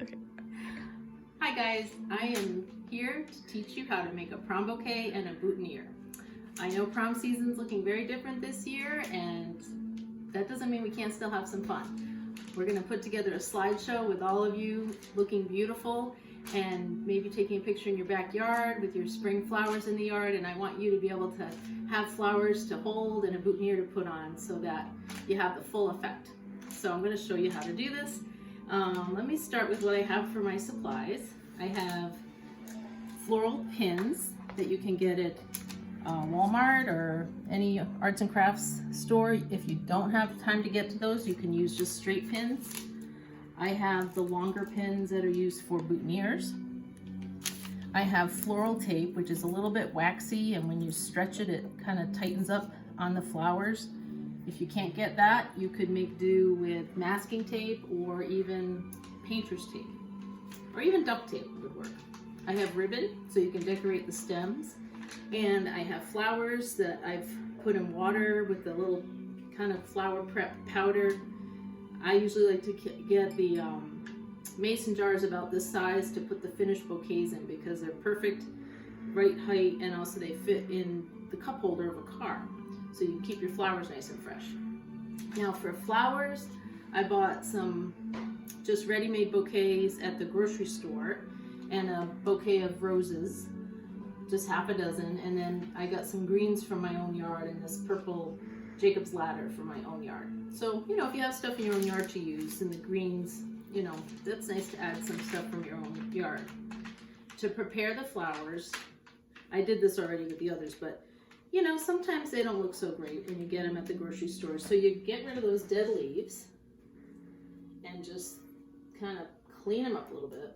Okay. Hi guys, I am here to teach you how to make a prom bouquet and a boutonnière. I know prom season's looking very different this year, and that doesn't mean we can't still have some fun. We're going to put together a slideshow with all of you looking beautiful and maybe taking a picture in your backyard with your spring flowers in the yard, and I want you to be able to have flowers to hold and a boutonnière to put on so that you have the full effect. So I'm going to show you how to do this. Let me start with what I have for my supplies. I have floral pins that you can get at Walmart or any arts and crafts store. If you don't have time to get to those, you can use just straight pins. I have the longer pins that are used for boutonnieres. I have floral tape, which is a little bit waxy, and when you stretch it, it kind of tightens up on the flowers. If you can't get that, you could make do with masking tape or even painter's tape, or even duct tape would work. I have ribbon so you can decorate the stems, and I have flowers that I've put in water with a little kind of flower prep powder. I usually like to get the mason jars about this size to put the finished bouquets in because they're perfect, right height, and also they fit in the cup holder of a car. So you can keep your flowers nice and fresh. Now for flowers, I bought some just ready-made bouquets at the grocery store and a bouquet of roses, just half a dozen, and then I got some greens from my own yard and this purple Jacob's ladder from my own yard. So, you know, if you have stuff in your own yard to use, and the greens, you know, that's nice to add some stuff from your own yard. To prepare the flowers, I did this already with the others, but you know, sometimes they don't look so great when you get them at the grocery store. So you get rid of those dead leaves and just kind of clean them up a little bit.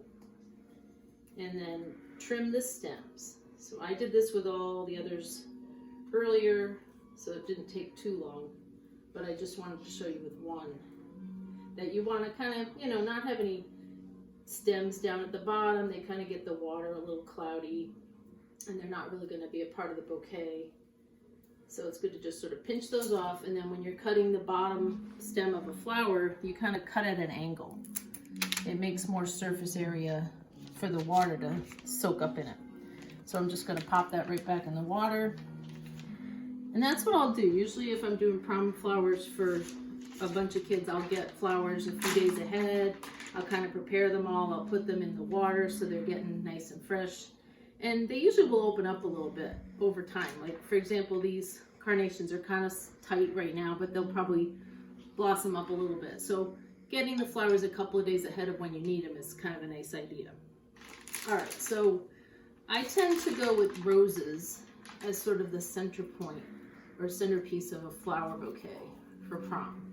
And then trim the stems. So I did this with all the others earlier, so it didn't take too long. But I just wanted to show you with one that you want to kind of, you know, not have any stems down at the bottom. They kind of get the water a little cloudy, and they're not really going to be a part of the bouquet. So it's good to just sort of pinch those off, and then when you're cutting the bottom stem of a flower, you kind of cut at an angle. It makes more surface area for the water to soak up in it. So I'm just going to pop that right back in the water. And that's what I'll do. Usually if I'm doing prom flowers for a bunch of kids, I'll get flowers a few days ahead. I'll kind of prepare them all. I'll put them in the water so they're getting nice and fresh. And they usually will open up a little bit over time. Like, for example, these carnations are kind of tight right now, but they'll probably blossom up a little bit. So getting the flowers a couple of days ahead of when you need them is kind of a nice idea. All right, so I tend to go with roses as sort of the center point or centerpiece of a flower bouquet for prom.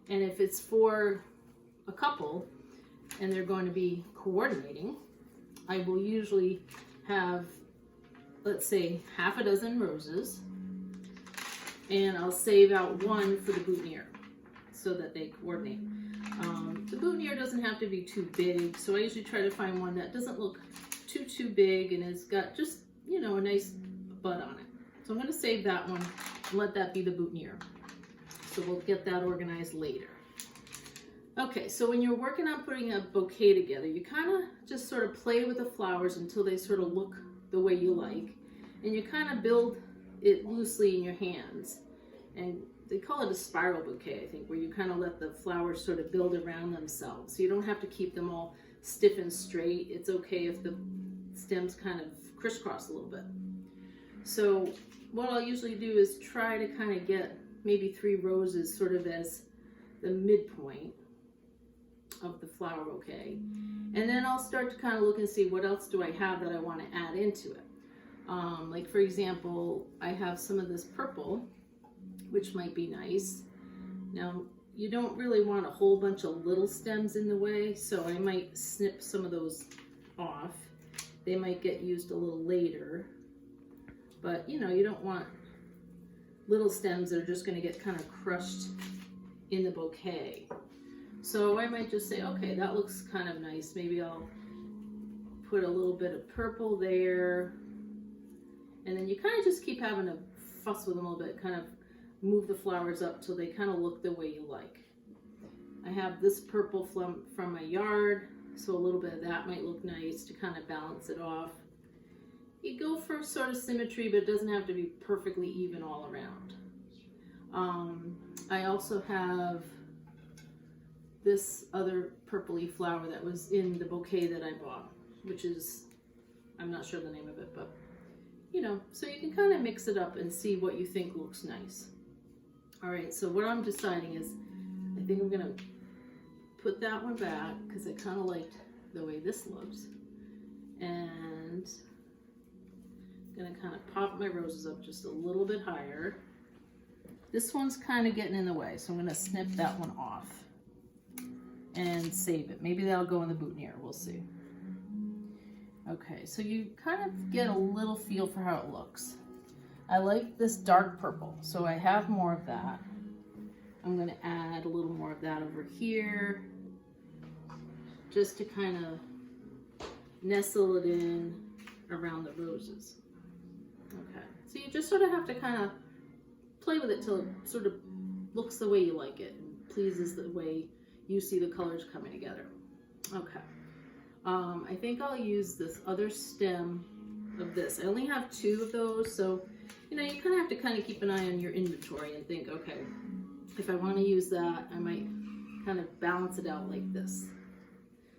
And if it's for a couple and they're going to be coordinating, I will usually have, let's say, half a dozen roses, and I'll save out one for the boutonnière so that they coordinate. The boutonnière doesn't have to be too big, so I usually try to find one that doesn't look too big and it's got just, you know, a nice bud on it. So I'm going to save that one and let that be the boutonnière. So we'll get that organized later. Okay, so when you're working on putting a bouquet together, you kind of just sort of play with the flowers until they sort of look the way you like. And you kind of build it loosely in your hands. And they call it a spiral bouquet, I think, where you kind of let the flowers sort of build around themselves. So you don't have to keep them all stiff and straight. It's okay if the stems kind of crisscross a little bit. So what I'll usually do is try to kind of get maybe 3 roses sort of as the midpoint of the flower bouquet, and then I'll start to kind of look and see what else do I have that I want to add into it. Like for example, I have some of this purple, which might be nice. Now you don't really want a whole bunch of little stems in the way, so I might snip some of those off. They might get used a little later, but you know, you don't want little stems that are just going to get kind of crushed in the bouquet. So I might just say, okay, that looks kind of nice. Maybe I'll put a little bit of purple there. And then you kind of just keep having to fuss with them a little bit, kind of move the flowers up till they kind of look the way you like. I have this purple from my yard. So a little bit of that might look nice to kind of balance it off. You go for sort of symmetry, but it doesn't have to be perfectly even all around. I also have this other purpley flower that was in the bouquet that I bought, which is, I'm not sure the name of it, but you know, so you can kind of mix it up and see what you think looks nice. All right, so what I'm deciding is, I think I'm gonna put that one back because I kind of liked the way this looks, and I'm gonna kind of pop my roses up just a little bit higher. This one's kind of getting in the way, so I'm gonna snip that one off and save it. Maybe that'll go in the boutonnière, we'll see. Okay, so you kind of get a little feel for how it looks. I like this dark purple, so I have more of that. I'm gonna add a little more of that over here, just to kind of nestle it in around the roses. Okay, so you just sort of have to kind of play with it till it sort of looks the way you like it and pleases the way you see the colors coming together. Okay. I think I'll use this other stem of this. I only have 2 of those, so you know, you kind of have to kind of keep an eye on your inventory and think, okay, if I want to use that, I might kind of balance it out like this.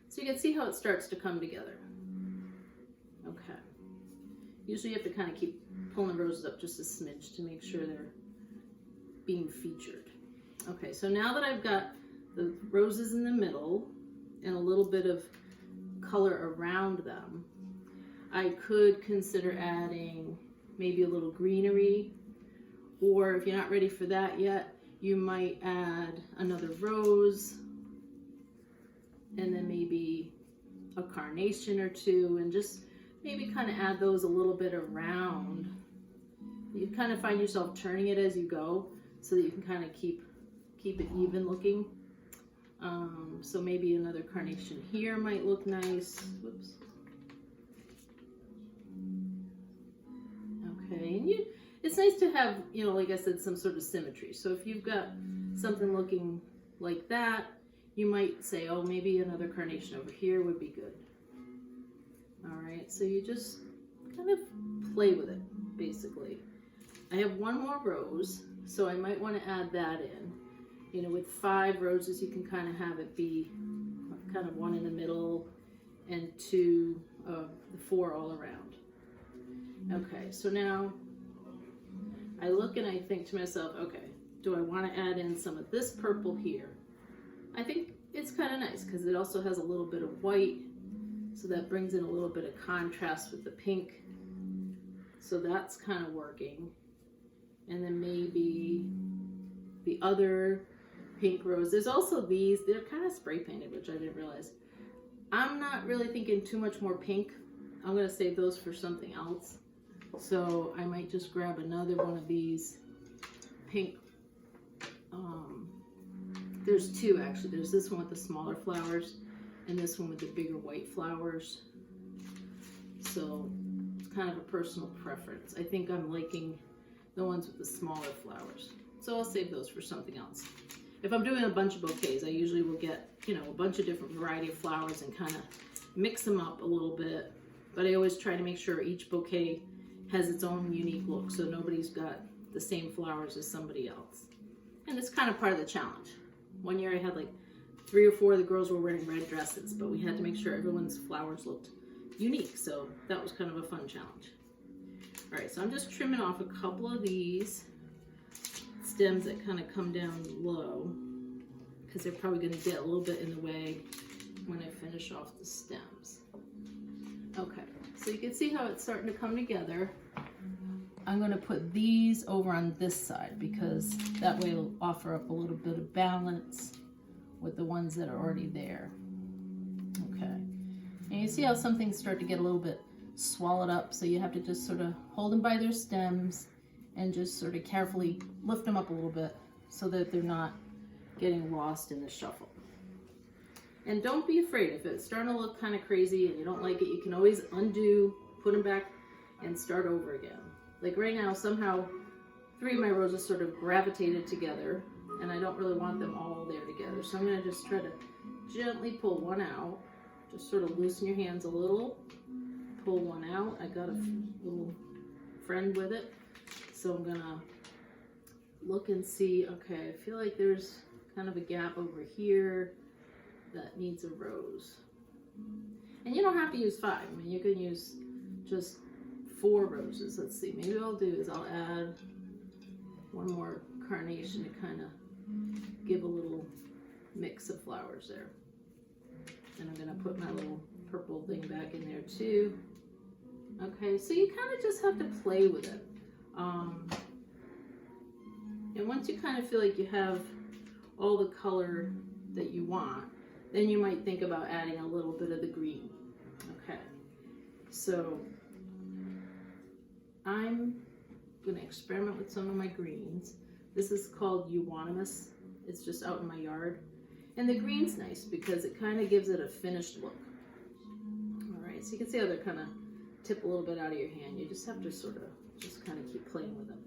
So you can see how it starts to come together. Okay. Usually you have to kind of keep pulling the roses up just a smidge to make sure they're being featured. Okay, so now that I've got the roses in the middle and a little bit of color around them, I could consider adding maybe a little greenery, or if you're not ready for that yet, you might add another rose and then maybe a carnation or 2, and just maybe kind of add those a little bit around. You kind of find yourself turning it as you go so that you can kind of keep it even looking. So maybe another carnation here might look nice. Whoops. Okay, and it's nice to have, you know, like I said, some sort of symmetry. So if you've got something looking like that, you might say, oh, maybe another carnation over here would be good. All right, so you just kind of play with it, basically. I have 1 more rose, so I might want to add that in. You know, with 5 roses, you can kind of have it be kind of 1 in the middle and 2 of the 4 all around. Okay, so now I look and I think to myself, okay, do I want to add in some of this purple here? I think it's kind of nice because it also has a little bit of white, so that brings in a little bit of contrast with the pink. So that's kind of working. And then maybe the other pink rose. There's also these, they're kind of spray painted, which I didn't realize. I'm not really thinking too much more pink. I'm going to save those for something else. So I might just grab another one of these pink. There's 2 actually. There's this one with the smaller flowers and this one with the bigger white flowers. So it's kind of a personal preference. I think I'm liking the ones with the smaller flowers. So I'll save those for something else. If I'm doing a bunch of bouquets, I usually will get, you know, a bunch of different variety of flowers and kind of mix them up a little bit. But I always try to make sure each bouquet has its own unique look, so nobody's got the same flowers as somebody else. And it's kind of part of the challenge. One year I had like 3 or 4 of the girls were wearing red dresses, but we had to make sure everyone's flowers looked unique, so that was kind of a fun challenge. All right, so I'm just trimming off a couple of these stems that kind of come down low, because they're probably going to get a little bit in the way when I finish off the stems. Okay, so you can see how it's starting to come together. I'm going to put these over on this side because that way it'll offer up a little bit of balance with the ones that are already there. Okay, and you see how some things start to get a little bit swallowed up, so you have to just sort of hold them by their stems and just sort of carefully lift them up a little bit so that they're not getting lost in the shuffle. And don't be afraid if it's starting to look kind of crazy and you don't like it, you can always undo, put them back, and start over again. Like right now, somehow 3 of my roses sort of gravitated together, and I don't really want them all there together. So I'm going to just try to gently pull one out, Just sort of loosen your hands a little, pull one out. I got a little friend with it, so I'm gonna look and see. Okay, I feel like there's kind of a gap over here that needs a rose. And you don't have to use 5. I mean, you can use just 4 roses. Let's see, maybe what I'll do is I'll add one more carnation to kind of give a little mix of flowers there. And I'm gonna put my little purple thing back in there too. Okay, so you kind of just have to play with it. And once you kind of feel like you have all the color that you want, then you might think about adding a little bit of the green. Okay, so I'm gonna experiment with some of my greens. This is called euonymus. It's just out in my yard. And the green's nice because it kind of gives it a finished look. All right, so you can see how they're kind of tip a little bit out of your hand. You just have to sort of just kind of keep playing with them.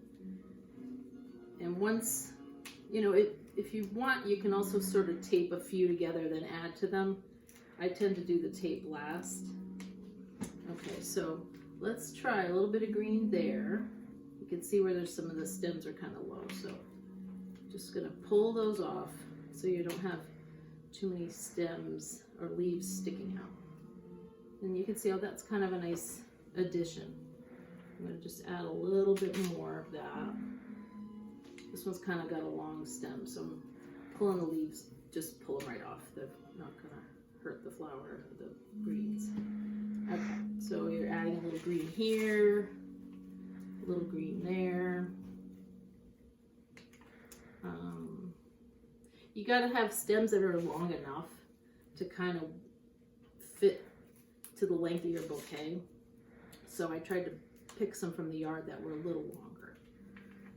And once, you know, if you want, you can also sort of tape a few together, then add to them. I tend to do the tape last. Okay, so let's try a little bit of green there. You can see where there's some of the stems are kind of low, so just gonna pull those off so you don't have too many stems or leaves sticking out. And you can see how that's kind of a nice addition. I'm gonna just add a little bit more of that. This one's kind of got a long stem, so I'm pulling the leaves, just pull them right off. They're not gonna hurt the flower or the greens. Okay, so you're adding a little green here, a little green there. You gotta have stems that are long enough to kind of fit to the length of your bouquet. So I tried to pick some from the yard that were a little longer.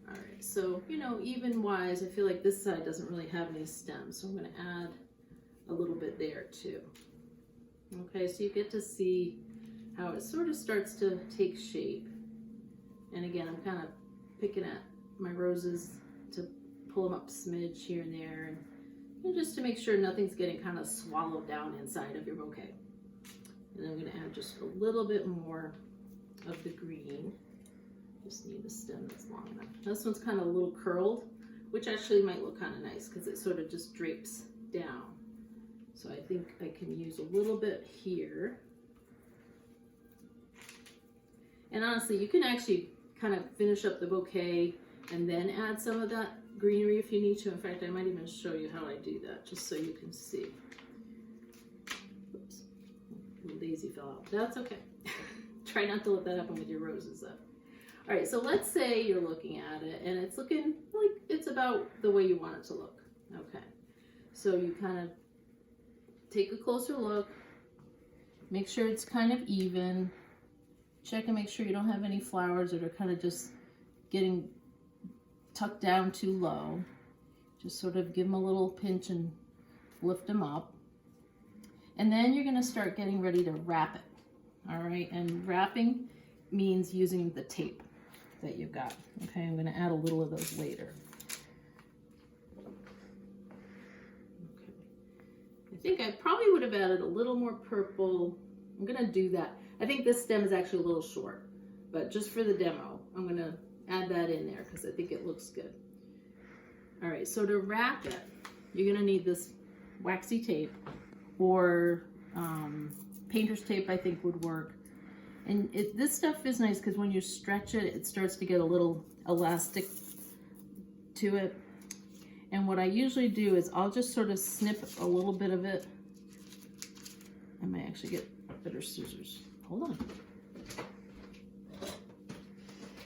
All right, so, you know, even wise, I feel like this side doesn't really have any stems, so I'm gonna add a little bit there too. Okay, so you get to see how it sort of starts to take shape. And again, I'm kind of picking at my roses to pull them up a smidge here and there, and just to make sure nothing's getting kind of swallowed down inside of your bouquet. And I'm going to add just a little bit more of the green. Just need a stem that's long enough. This one's kind of a little curled, which actually might look kind of nice because it sort of just drapes down. So I think I can use a little bit here. And honestly, you can actually kind of finish up the bouquet and then add some of that greenery if you need to. In fact, I might even show you how I do that, just so you can see. Oops, the daisy fell out. That's okay. Try not to let that happen with your roses though. All right, so let's say you're looking at it and it's looking like it's about the way you want it to look. Okay, so you kind of take a closer look, make sure it's kind of even, check and make sure you don't have any flowers that are kind of just getting tucked down too low. Just sort of give them a little pinch and lift them up. And then you're gonna start getting ready to wrap it. All right, and wrapping means using the tape that you've got. Okay, I'm gonna add a little of those later. Okay. I think I probably would have added a little more purple. I'm gonna do that. I think this stem is actually a little short, but just for the demo, I'm gonna add that in there because I think it looks good. All right, so to wrap it, you're gonna need this waxy tape, or painter's tape I think would work. And this stuff is nice because when you stretch it, it starts to get a little elastic to it. And what I usually do is I'll just sort of snip a little bit of it. I might actually get better scissors. Hold on.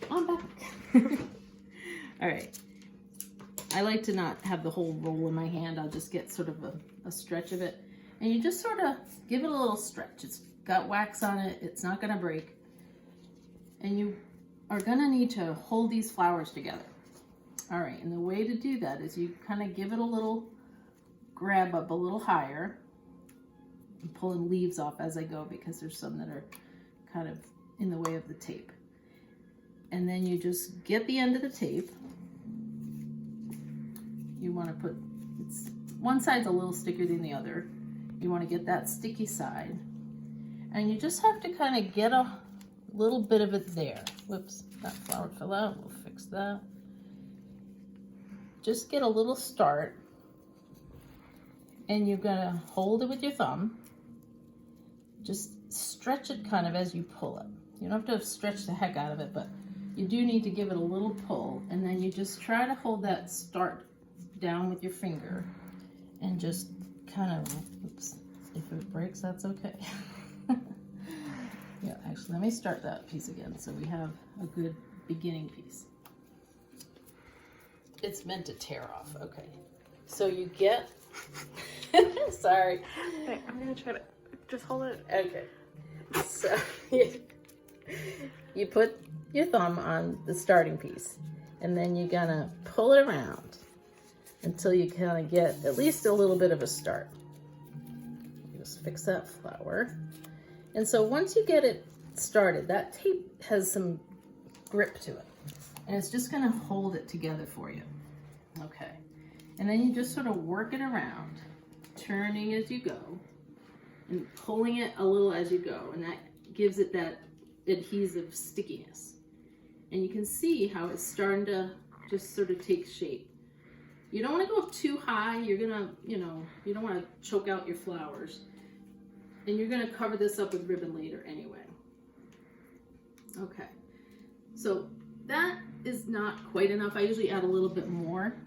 I'm back. All right. I like to not have the whole roll in my hand. I'll just get sort of a stretch of it. And you just sort of give it a little stretch. It's got wax on it. It's not going to break. And you are going to need to hold these flowers together. All right. And the way to do that is you kind of give it a little grab up a little higher. I'm pulling leaves off as I go because there's some that are kind of in the way of the tape. And then you just get the end of the tape. You want to put, one side's a little stickier than the other. You want to get that sticky side. And you just have to kind of get a little bit of it there. Whoops, that flower fell out. We'll fix that. Just get a little start. And you're going to hold it with your thumb. Just stretch it kind of as you pull it. You don't have to stretch the heck out of it, but you do need to give it a little pull. And then you just try to hold that start down with your finger. And just kind of, oops, if it breaks, that's okay. Yeah, actually, let me start that piece again so we have a good beginning piece. It's meant to tear off, okay. So you get, sorry. Okay, I'm gonna try to just hold it. Okay, so you put your thumb on the starting piece and then you're gonna pull it around until you kind of get at least a little bit of a start. Just fix that flower. And so once you get it started, that tape has some grip to it. And it's just gonna hold it together for you. Okay. And then you just sort of work it around, turning as you go, and pulling it a little as you go. And that gives it that adhesive stickiness. And you can see how it's starting to just sort of take shape. You don't want to go too high. You're gonna, you don't want to choke out your flowers. And you're gonna cover this up with ribbon later anyway. Okay, so that is not quite enough. I usually add a little bit more,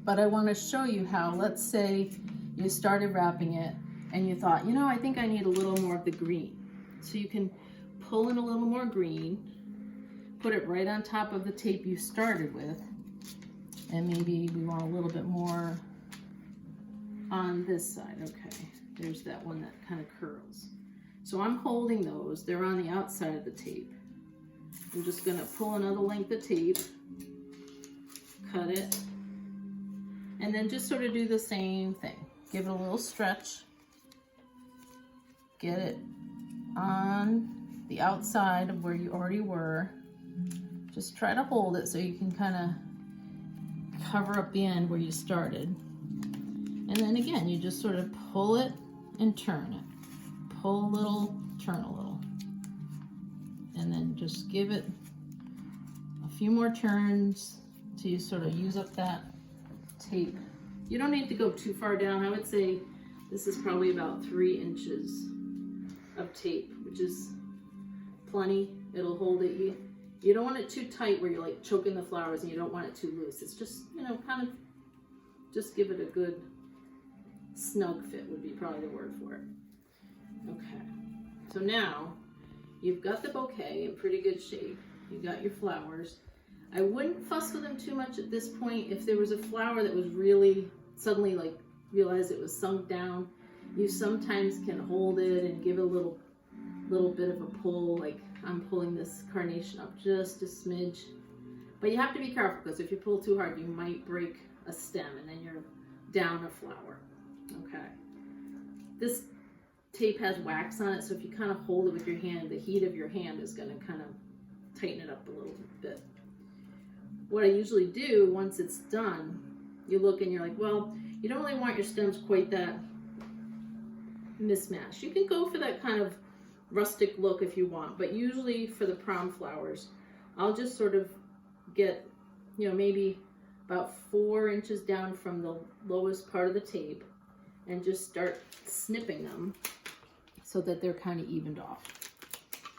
but I want to show you how, let's say you started wrapping it and you thought, I think I need a little more of the green. So you can pull in a little more green, put it right on top of the tape you started with, and maybe we want a little bit more on this side. Okay, there's that one that kind of curls. So I'm holding those, they're on the outside of the tape. I'm just gonna pull another length of tape, cut it, and then just sort of do the same thing. Give it a little stretch, get it on the outside of where you already were. Just try to hold it so you can kind of cover up the end where you started. And then again, you just sort of pull it and turn it. Pull a little, turn a little. And then just give it a few more turns till you sort of use up that tape. You don't need to go too far down. I would say this is probably about 3 inches of tape, which is plenty. It'll hold it. You don't want it too tight where you're like choking the flowers, and you don't want it too loose. It's just, kind of just give it a good snug fit would be probably the word for it. Okay, so now you've got the bouquet in pretty good shape. You've got your flowers. I wouldn't fuss with them too much at this point. If there was a flower that was really suddenly like realized it was sunk down, you sometimes can hold it and give it a little bit of a pull. Like I'm pulling this carnation up just a smidge. But you have to be careful, because if you pull too hard, you might break a stem and then you're down a flower. Okay. This tape has wax on it, so if you kind of hold it with your hand, the heat of your hand is going to kind of tighten it up a little bit. What I usually do once it's done, you look and you're like, well, you don't really want your stems quite that mismatched. You can go for that kind of rustic look if you want, but usually for the prom flowers, I'll just sort of get, maybe about 4 inches down from the lowest part of the tape and just start snipping them so that they're kind of evened off.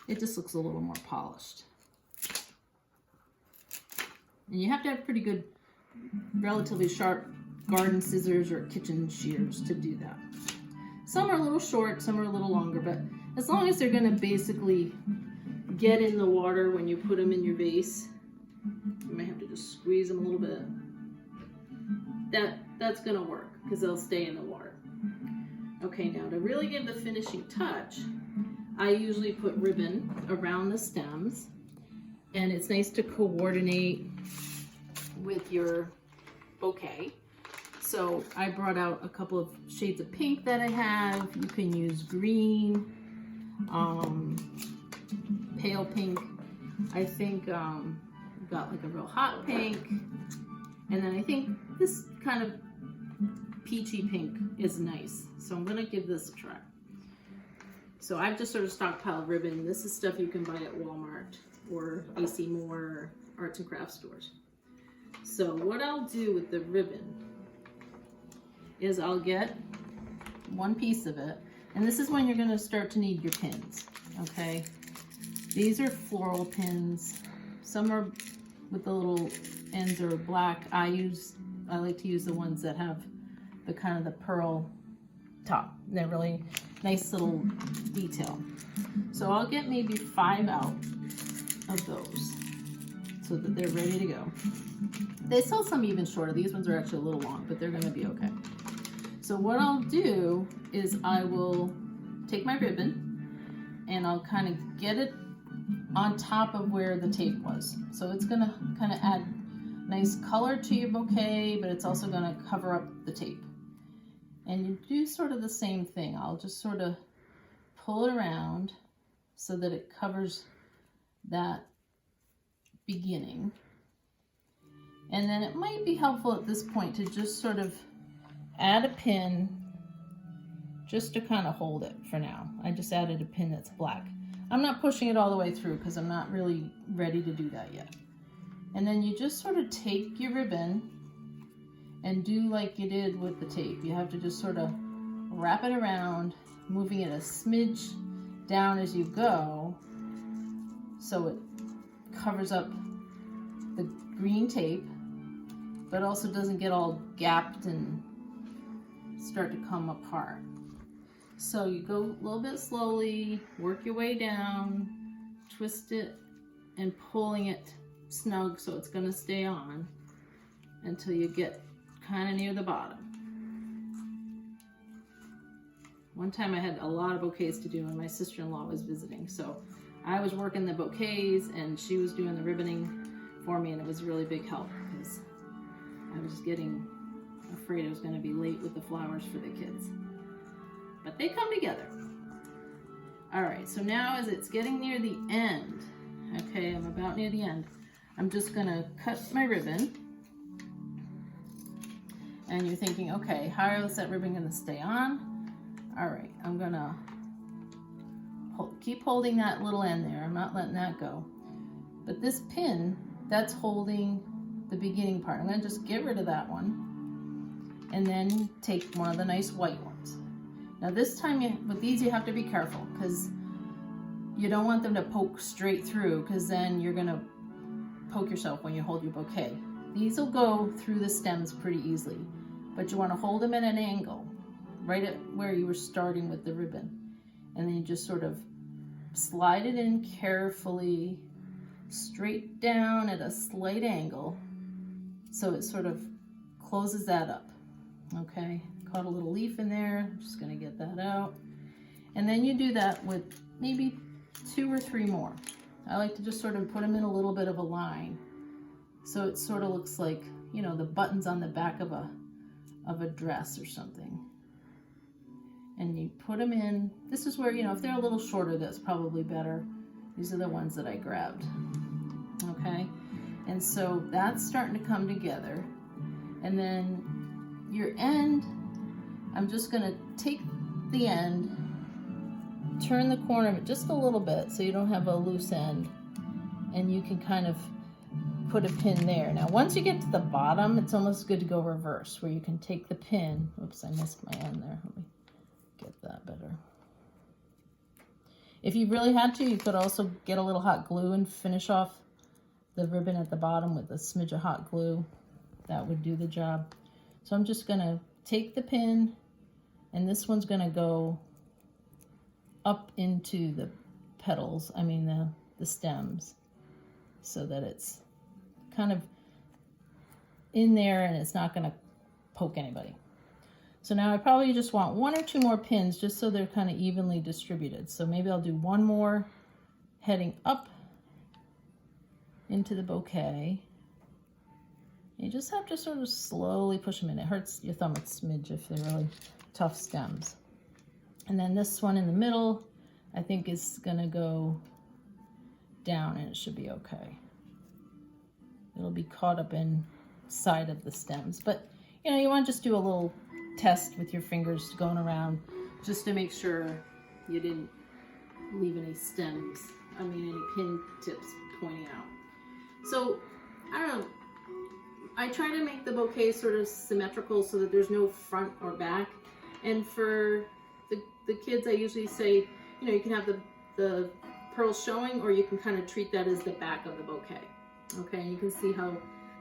It just looks a little more polished. And you have to have pretty good, relatively sharp garden scissors or kitchen shears to do that. Some are a little short, some are a little longer, but as long as they're going to basically get in the water when you put them in your vase, you might have to just squeeze them a little bit. That's going to work because they'll stay in the water. Okay, now to really give the finishing touch, I usually put ribbon around the stems, and it's nice to coordinate with your bouquet. So I brought out a couple of shades of pink that I have. You can use green, pale pink. I think got like a real hot pink. And then I think this kind of peachy pink is nice. So I'm gonna give this a try. So I've just sort of stockpiled ribbon. This is stuff you can buy at Walmart or AC Moore or arts and crafts stores. So what I'll do with the ribbon is I'll get one piece of it, and this is when you're gonna start to need your pins, okay? These are floral pins. Some are with the little ends are black. I like to use the ones that have the kind of the pearl top. They're really nice little detail. So I'll get maybe 5 out of those so that they're ready to go. They sell some even shorter. These ones are actually a little long, but they're gonna be okay. So what I'll do is I will take my ribbon and I'll kind of get it on top of where the tape was. So it's gonna kind of add nice color to your bouquet, but it's also gonna cover up the tape. And you do sort of the same thing. I'll just sort of pull it around so that it covers that beginning. And then it might be helpful at this point to just sort of add a pin just to kind of hold it for now. I just added a pin that's black. I'm not pushing it all the way through because I'm not really ready to do that yet. And then you just sort of take your ribbon and do like you did with the tape. You have to just sort of wrap it around, moving it a smidge down as you go so it covers up the green tape, but also doesn't get all gapped and start to come apart. So you go a little bit slowly, work your way down, twist it and pulling it snug so it's going to stay on until you get kind of near the bottom. One time I had a lot of bouquets to do and my sister-in-law was visiting, so I was working the bouquets and she was doing the ribboning for me, and it was a really big help because I was getting afraid I was going to be late with the flowers for the kids. But they come together. All right, so now as it's getting near the end, okay, I'm about near the end, I'm just going to cut my ribbon. And you're thinking, okay, how is that ribbon going to stay on? All right, I'm going to keep holding that little end there. I'm not letting that go. But this pin, that's holding the beginning part. I'm going to just get rid of that one and then take one of the nice white ones. Now this time with these you have to be careful because you don't want them to poke straight through, because then you're going to poke yourself when you hold your bouquet. These will go through the stems pretty easily, but you want to hold them at an angle right at where you were starting with the ribbon, and then you just sort of slide it in carefully straight down at a slight angle so it sort of closes that up. Okay, caught a little leaf in there. I'm just going to get that out, and then you do that with maybe 2 or 3 more. I like to just sort of put them in a little bit of a line so it sort of looks like, you know, the buttons on the back of a dress or something. And you put them in. This is where, you know, if they're a little shorter, that's probably better. These are the ones that I grabbed. Okay, and so that's starting to come together. And then your end, I'm just going to take the end, turn the corner of it just a little bit so you don't have a loose end, and you can kind of put a pin there. Now once you get to the bottom, it's almost good to go reverse, where you can take the pin. Oops, I missed my end there. Let me get that better. If you really had to, you could also get a little hot glue and finish off the ribbon at the bottom with a smidge of hot glue. That would do the job. So I'm just going to take the pin, and this one's going to go up into the petals, I mean the stems, so that it's kind of in there and it's not going to poke anybody. So now I probably just want 1 or 2 more pins just so they're kind of evenly distributed. So maybe I'll do 1 more heading up into the bouquet. You just have to sort of slowly push them in. It hurts your thumb a smidge if they're really tough stems. And then this one in the middle, I think is gonna go down, and it should be okay. It'll be caught up inside of the stems, but you know, you want to just do a little test with your fingers going around just to make sure you didn't leave any stems, any pin tips pointing out. So, I don't know, I try to make the bouquet sort of symmetrical so that there's no front or back. And for the kids, I usually say, you can have the pearls showing, or you can kind of treat that as the back of the bouquet. Okay, and you can see how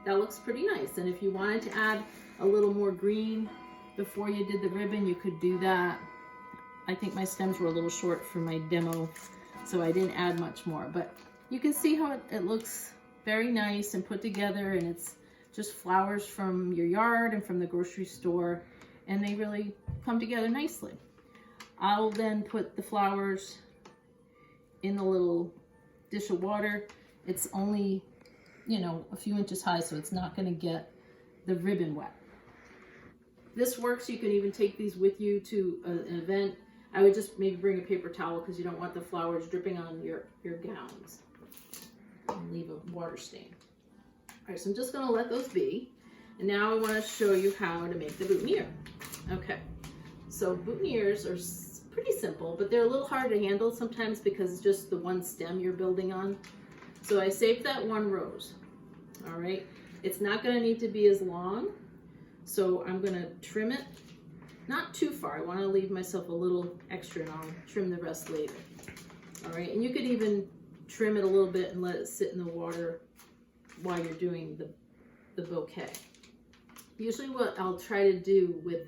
that looks pretty nice. And if you wanted to add a little more green before you did the ribbon, you could do that. I think my stems were a little short for my demo, so I didn't add much more. But you can see how it looks very nice and put together, and it's just flowers from your yard and from the grocery store, and they really come together nicely. I'll then put the flowers in the little dish of water. It's only, a few inches high, so it's not going to get the ribbon wet. This works. You can even take these with you to an event. I would just maybe bring a paper towel because you don't want the flowers dripping on your gowns. And leave a water stain. All right, so I'm just going to let those be. And now I want to show you how to make the boutonniere. Okay, so boutonnieres are pretty simple, but they're a little hard to handle sometimes because it's just the one stem you're building on. So I saved that one rose. All right, it's not going to need to be as long, so I'm going to trim it. Not too far. I want to leave myself a little extra, and I'll trim the rest later. All right, and you could even trim it a little bit and let it sit in the water while you're doing the bouquet. Usually what I'll try to do with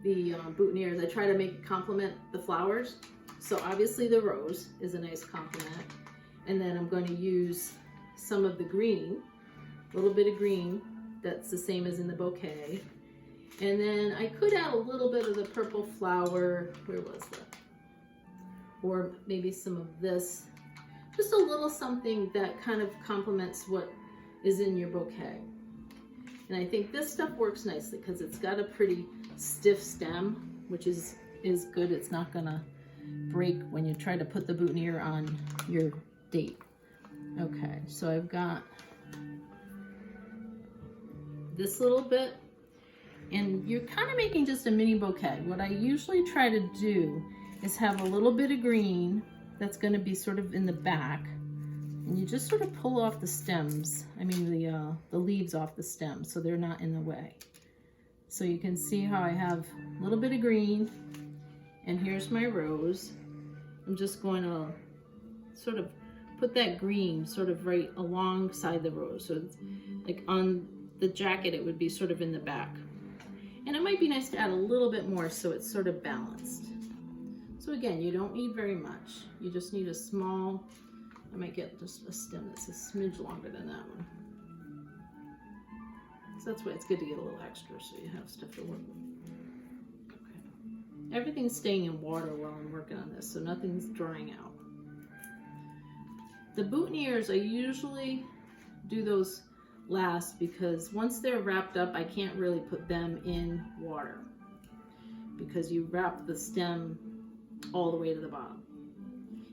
the boutonniere is I try to make it complement the flowers. So obviously the rose is a nice complement. And then I'm going to use some of the green, a little bit of green that's the same as in the bouquet. And then I could add a little bit of the purple flower. Where was that? Or maybe some of this. Just a little something that kind of complements what is in your bouquet. And I think this stuff works nicely because it's got a pretty stiff stem, which is good. It's not gonna break when you try to put the boutonniere on your date. Okay, so I've got this little bit, and you're kind of making just a mini bouquet. What I usually try to do is have a little bit of green that's going to be sort of in the back, and you just sort of pull off the stems, the leaves off the stems so they're not in the way. So you can see how I have a little bit of green, and here's my rose. I'm just going to sort of put that green sort of right alongside the rose. So it's like on the jacket, it would be sort of in the back. And it might be nice to add a little bit more so it's sort of balanced. So again, you don't need very much. You just need a small, I might get just a stem that's a smidge longer than that one. So that's why it's good to get a little extra so you have stuff to work with. Okay. Everything's staying in water while I'm working on this, so nothing's drying out. The boutonnieres, I usually do those last because once they're wrapped up, I can't really put them in water because you wrap the stem all the way to the bottom.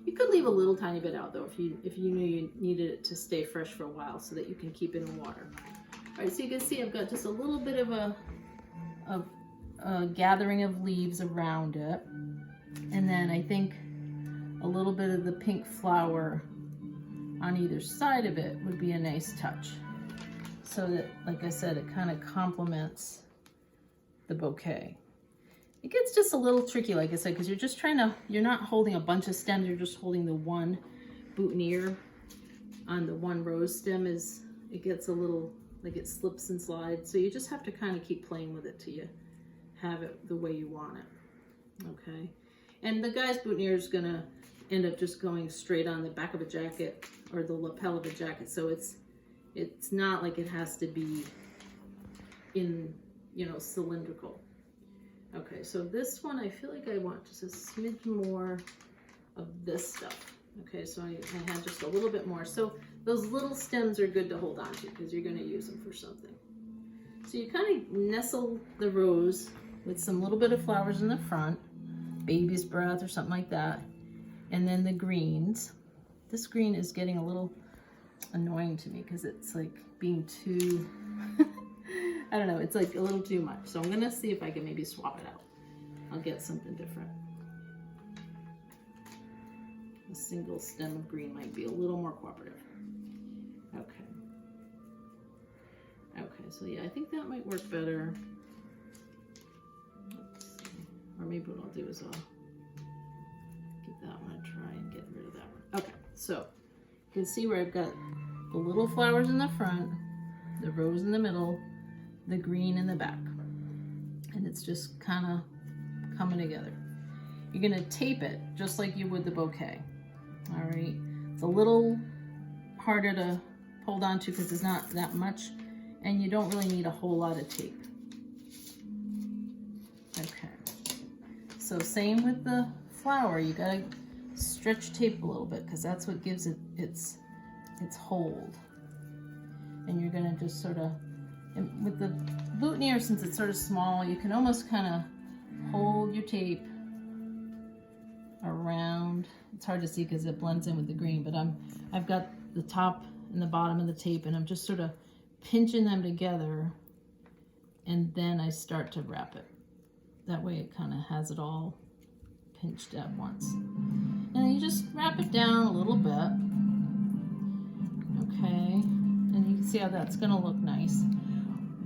You could leave a little tiny bit out though if you knew you needed it to stay fresh for a while so that you can keep it in water. All right, so you can see I've got just a little bit of a gathering of leaves around it, and then I think a little bit of the pink flower on either side of it would be a nice touch, so that, like I said, it kind of complements the bouquet. It gets just a little tricky, like I said, because you're not holding a bunch of stems, you're just holding the one boutonniere on the one rose stem. It gets a little, like it slips and slides, so you just have to kind of keep playing with it till you have it the way you want it, okay? And the guy's boutonniere is gonna end up just going straight on the back of a jacket or the lapel of a jacket, so it's not like it has to be in, cylindrical. Okay, so this one, I feel like I want just a smidge more of this stuff. Okay, so I had just a little bit more. So those little stems are good to hold on to because you're gonna use them for something. So you kind of nestle the rose with some little bit of flowers in the front, baby's breath or something like that. And then the greens. This green is getting a little annoying to me because it's like being too, I don't know, it's like a little too much. So I'm gonna see if I can maybe swap it out. I'll get something different. A single stem of green might be a little more cooperative. Okay. Okay, so yeah, I think that might work better. Let's see. Or maybe what I'll do is I'll give that one a try and get rid of that one. Okay, so you can see where I've got the little flowers in the front, the rose in the middle, the green in the back. And it's just kind of coming together. You're gonna tape it just like you would the bouquet. All right, it's a little harder to hold on to because there's not that much, and you don't really need a whole lot of tape. Okay, so same with the flower, you gotta stretch tape a little bit because that's what gives it its hold. And you're gonna just sort of, with the boutonnière, since it's sort of small, you can almost kind of hold your tape around. It's hard to see because it blends in with the green, but I've got the top and the bottom of the tape, and I'm just sort of pinching them together, and then I start to wrap it. That way it kind of has it all pinched at once. And then you just wrap it down a little bit. Okay, and you can see how that's gonna look nice.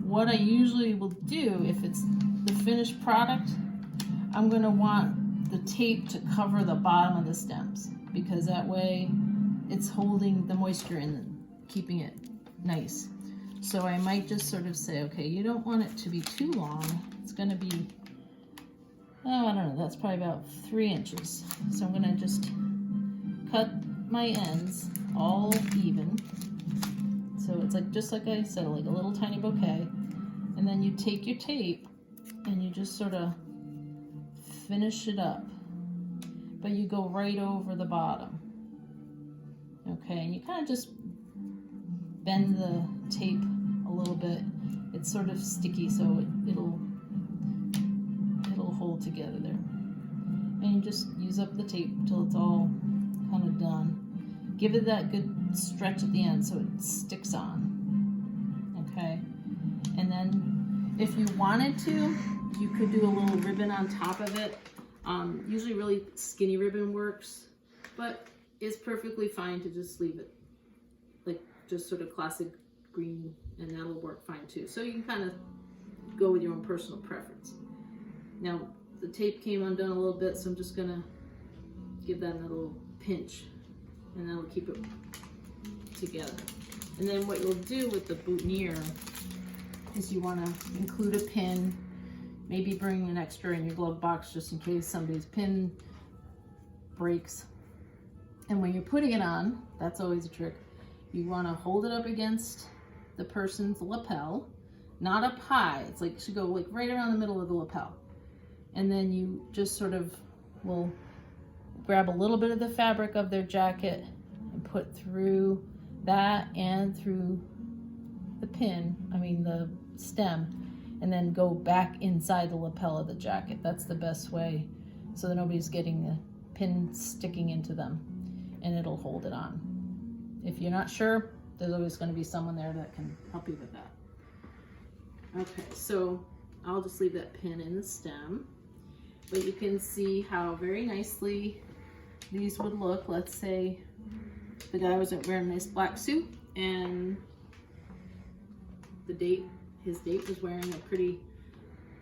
What I usually will do, if it's the finished product, I'm gonna want the tape to cover the bottom of the stems, because that way it's holding the moisture in and keeping it nice. So I might just sort of say, okay, you don't want it to be too long. It's gonna be, oh, I don't know, that's probably about 3 inches. So I'm gonna just cut my ends all even. So it's like, just like I said, like a little tiny bouquet. And then you take your tape and you just sort of finish it up, but you go right over the bottom. Okay, and you kind of just bend the tape a little bit. It's sort of sticky, so it'll hold together there. And you just use up the tape until it's all kind of done. Give it that good stretch at the end so it sticks on. Okay, and then if you wanted to, you could do a little ribbon on top of it. Usually really skinny ribbon works, but it's perfectly fine to just leave it like just sort of classic green, and that'll work fine too. So you can kind of go with your own personal preference. Now the tape came undone a little bit, so I'm just gonna give that a little pinch, and that'll keep it together. And then what you'll do with the boutonnière is you want to include a pin. Maybe bring an extra in your glove box just in case somebody's pin breaks. And when you're putting it on, that's always a trick, you want to hold it up against the person's lapel, not up high. It's like, it should go like right around the middle of the lapel. And then you just sort of will grab a little bit of the fabric of their jacket and put through that and through the pin, the stem, and then go back inside the lapel of the jacket. That's the best way, so that nobody's getting the pin sticking into them, and it'll hold it on. If you're not sure, there's always going to be someone there that can help you with that. Okay, so I'll just leave that pin in the stem, but you can see how very nicely these would look. Let's say the guy was wearing a nice black suit, and his date was wearing a pretty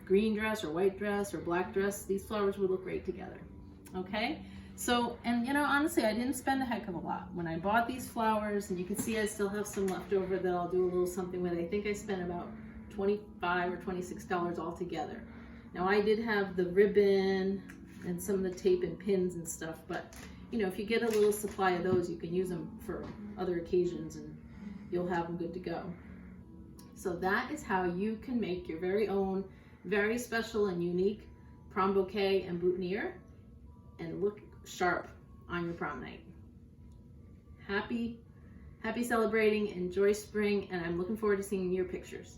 green dress or white dress or black dress. These flowers would look great together. Okay, so, and honestly, I didn't spend a heck of a lot when I bought these flowers, and you can see I still have some left over that I'll do a little something with. I think I spent about $25 or $26 altogether. Now I did have the ribbon and some of the tape and pins and stuff, but if you get a little supply of those, you can use them for other occasions and you'll have them good to go. So that is how you can make your very own, very special and unique prom bouquet and boutonnière and look sharp on your prom night. Happy celebrating, enjoy spring, and I'm looking forward to seeing your pictures.